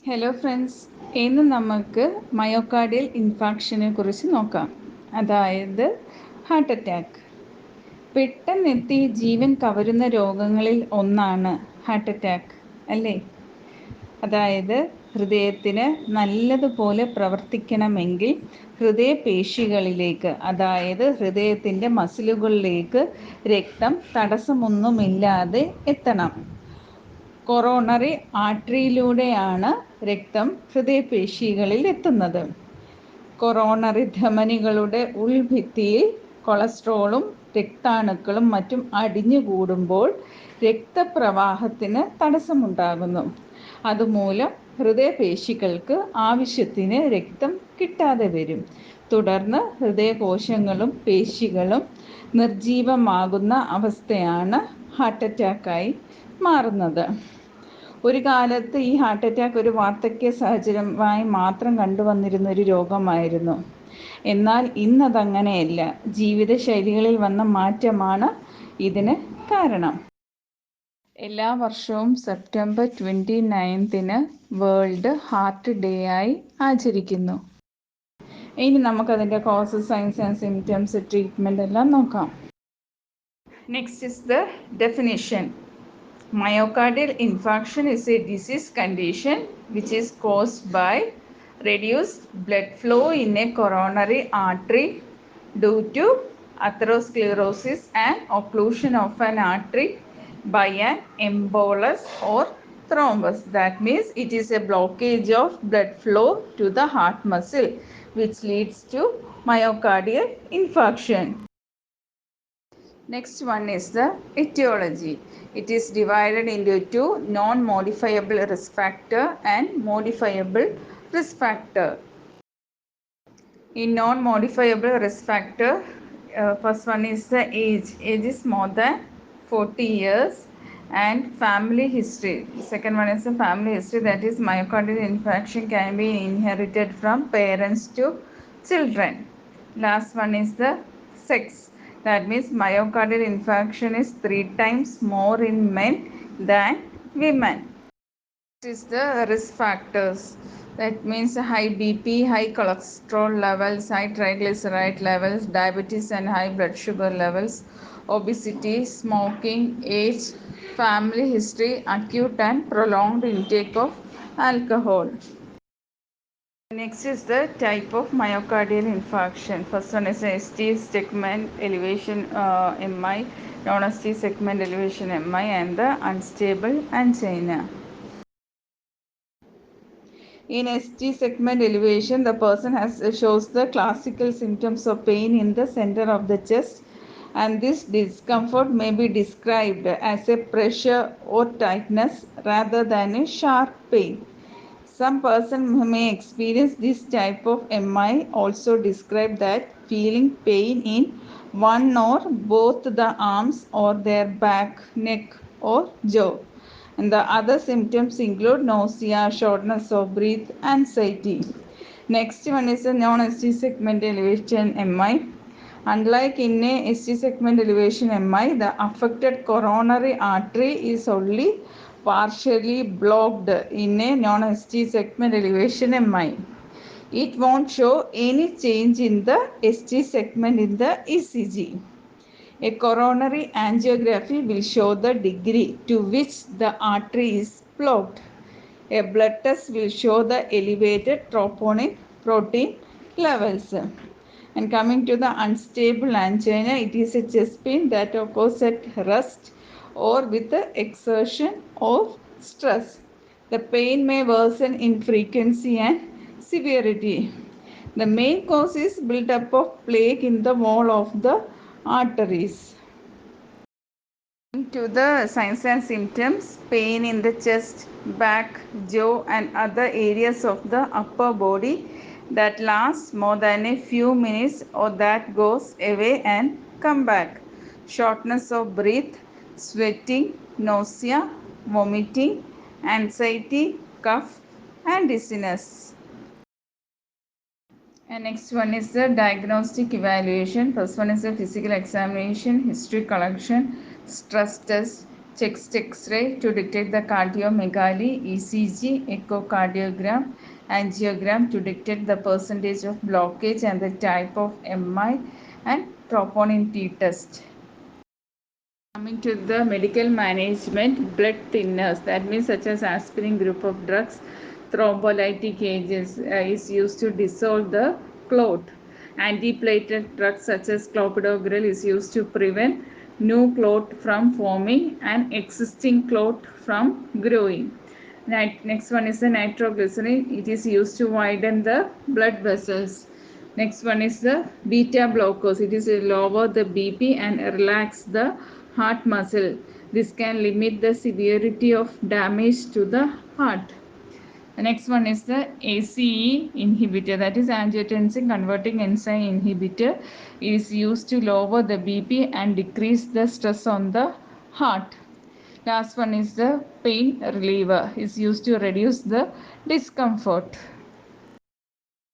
Hello friends, ഇന്ന് നമുക്ക് myocardial ഇൻഫാക്ഷനെ കുറിച്ച് നോക്കാം. അതായത് ഹാർട്ട് അറ്റാക്ക്. പെട്ടെന്നെത്തി ജീവൻ കവരുന്ന രോഗങ്ങളിൽ ഒന്നാണ് ഹാർട്ട് അറ്റാക്ക്, അല്ലേ? അതായത് ഹൃദയത്തിന് നല്ലതുപോലെ പ്രവർത്തിക്കണമെങ്കിൽ ഹൃദയപേശികളിലേക്ക്, അതായത് ഹൃദയത്തിൻ്റെ മസിലുകളിലേക്ക് രക്തം തടസ്സമൊന്നുമില്ലാതെ എത്തണം. കൊറോണറി ആർട്ടറിയിലൂടെയാണ് രക്തം ഹൃദയപേശികളിൽ എത്തുന്നത്. കൊറോണറി ധമനികളുടെ ഉൾഭിത്തിയിൽ കൊളസ്ട്രോളും രക്താണുക്കളും മറ്റും അടിഞ്ഞുകൂടുമ്പോൾ രക്തപ്രവാഹത്തിന് തടസ്സമുണ്ടാകുന്നു. അതുമൂലം ഹൃദയപേശികൾക്ക് ആവശ്യത്തിന് രക്തം കിട്ടാതെ വരും. തുടർന്ന് ഹൃദയകോശങ്ങളും പേശികളും നിർജീവമാകുന്ന അവസ്ഥയാണ് ഹാർട്ട് അറ്റാക്കായി മാറുന്നത്. ഒരു കാലത്ത് ഈ ഹാർട്ട് അറ്റാക്ക് ഒരു വാർദ്ധക്യ സഹജമായി മാത്രം കണ്ടുവന്നിരുന്ന ഒരു രോഗമായിരുന്നു. എന്നാൽ ഇന്നതങ്ങനെയല്ല. ജീവിതശൈലികളിൽ വന്ന മാറ്റമാണ് ഇതിന് കാരണം. എല്ലാ വർഷവും സെപ്റ്റംബർ 29 വേൾഡ് ഹാർട്ട് ഡേ ആയി ആചരിക്കുന്നു. ഇനി നമുക്കതിൻ്റെ causes, signs and symptoms, treatment എല്ലാം നോക്കാം. Next is the definition. Myocardial infarction is a disease condition which is caused by reduced blood flow in a coronary artery due to atherosclerosis and occlusion of an artery by an embolus or thrombus. That means it is a blockage of blood flow to the heart muscle which leads to myocardial infarction. Next one is the etiology. It is divided into two: non-modifiable risk factor and modifiable risk factor. In non-modifiable risk factor, first one is the age. Age is more than 40 years and family history. Second one is the family history, that is myocardial infarction can be inherited from parents to children. Last one is the sex. That means myocardial infarction is 3 times more in men than women. This is the risk factors. That means high BP, high cholesterol levels, high triglyceride levels, diabetes and high blood sugar levels, obesity, smoking, age, family history, acute and prolonged intake of alcohol. Next is the type of myocardial infarction. First one is ST segment elevation MI, non-ST segment elevation MI, and the unstable angina. In ST segment elevation, the person shows the classical symptoms of pain in the center of the chest, and this discomfort may be described as a pressure or tightness rather than a sharp pain. Some person may experience this type of MI also describe that feeling pain in one or both the arms or their back, neck or jaw. And the other symptoms include nausea, shortness of breath, anxiety. Next one is a non-ST segment elevation MI. Unlike in a ST segment elevation MI, the affected coronary artery is only partially blocked in a non-ST segment elevation MI. It won't show any change in the ST segment in the ECG. A coronary angiography will show the degree to which the artery is blocked. A blood test will show the elevated troponin protein levels. And coming to the unstable angina, it is a chest pain that occurs at rest or with the exertion of stress. The pain may worsen in frequency and severity. The main cause is buildup of plaque in the wall of the arteries. To the signs and symptoms: pain in the chest, back, jaw and other areas of the upper body that lasts more than a few minutes or that goes away and come back. Shortness of breath, sweating, nausea, vomiting, anxiety, cough and dizziness. And next one is the diagnostic evaluation. First one is the physical examination, history collection, stress test, chest X-ray to detect the cardiomegaly, ECG, echocardiogram, angiogram to detect the percentage of blockage and the type of MI, and troponin T test. Coming to the medical management, blood thinners, that means such as aspirin group of drugs, thrombolytic agents is used to dissolve the clot. Antiplatelet drugs such as clopidogrel is used to prevent new clot from forming and existing clot from growing. Next one is the nitroglycerin. It is used to widen the blood vessels. Next one is the beta blockers. It is lower the BP and relax the heart muscle. This can limit the severity of damage to the heart. The next one is the ACE inhibitor, that is angiotensin converting enzyme inhibitor. It is used to lower the BP and decrease the stress on the heart. Last one is the pain reliever. It is used to reduce the discomfort.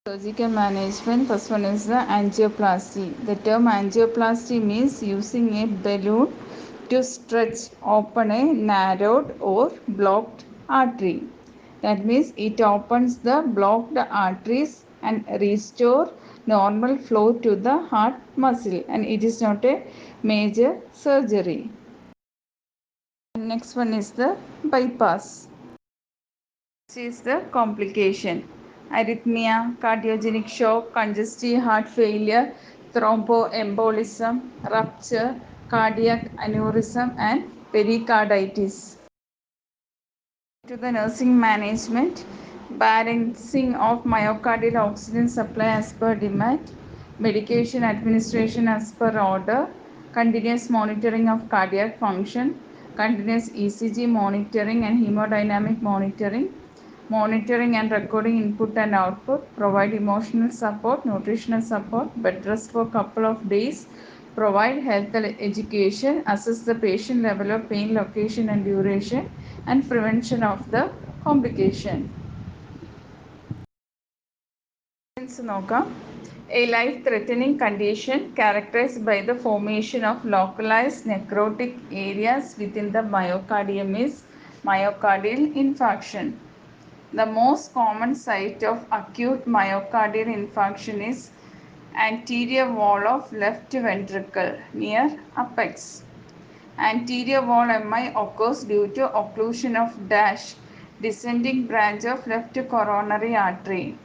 Surgical management, first one is the angioplasty. The term angioplasty means using a balloon to stretch open a narrowed or blocked artery. That means it opens the blocked arteries and restore normal flow to the heart muscle, and it is not a major surgery. Next one is the bypass. This is the complication: arrhythmia, cardiogenic shock, congestive heart failure, thromboembolism, rupture, cardiac aneurysm, and pericarditis. To the nursing management, balancing of myocardial oxygen supply as per demand, medication administration as per order, continuous monitoring of cardiac function, continuous ECG monitoring and hemodynamic monitoring, monitoring and recording input and output, provide emotional support, nutritional support, bed rest for couple of days, provide health education, assess the patient level of pain location and duration, and prevention of the complication. നോക്കാം. A life-threatening condition characterized by the formation of localized necrotic areas within the myocardium is myocardial infarction. The most common site of acute myocardial infarction is anterior wall of left ventricle near apex. Anterior wall MI occurs due to occlusion of dash descending branch of left coronary artery.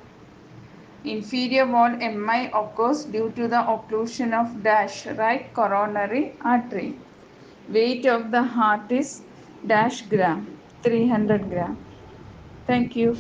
Inferior wall MI occurs due to the occlusion of dash right coronary artery. Weight of the heart is dash gram, 300 gram. Thank you.